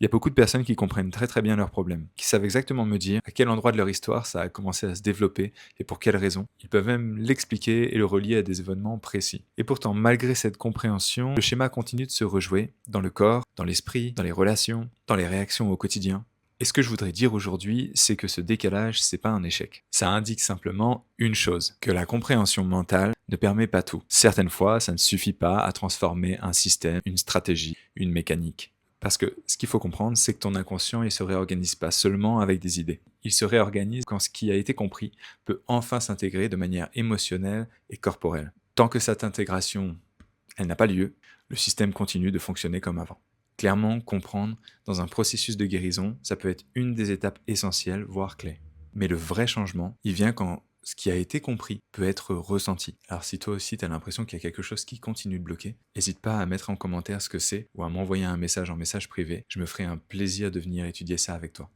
Il y a beaucoup de personnes qui comprennent très très bien leurs problèmes, qui savent exactement me dire à quel endroit de leur histoire ça a commencé à se développer et pour quelles raisons. Ils peuvent même l'expliquer et le relier à des événements précis. Et pourtant, malgré cette compréhension, le schéma continue de se rejouer dans le corps, dans l'esprit, dans les relations, dans les réactions au quotidien. Et ce que je voudrais dire aujourd'hui, c'est que ce décalage, c'est pas un échec. Ça indique simplement une chose, que la compréhension mentale ne permet pas tout. Certaines fois, ça ne suffit pas à transformer un système, une stratégie, une mécanique. Parce que ce qu'il faut comprendre, c'est que ton inconscient, il se réorganise pas seulement avec des idées. Il se réorganise quand ce qui a été compris peut enfin s'intégrer de manière émotionnelle et corporelle. Tant que cette intégration, elle n'a pas lieu, le système continue de fonctionner comme avant. Clairement, comprendre dans un processus de guérison, ça peut être une des étapes essentielles, voire clés. Mais le vrai changement, il vient quand ce qui a été compris peut être ressenti. Alors si toi aussi tu as l'impression qu'il y a quelque chose qui continue de bloquer, n'hésite pas à mettre en commentaire ce que c'est ou à m'envoyer un message en message privé. Je me ferai un plaisir de venir étudier ça avec toi.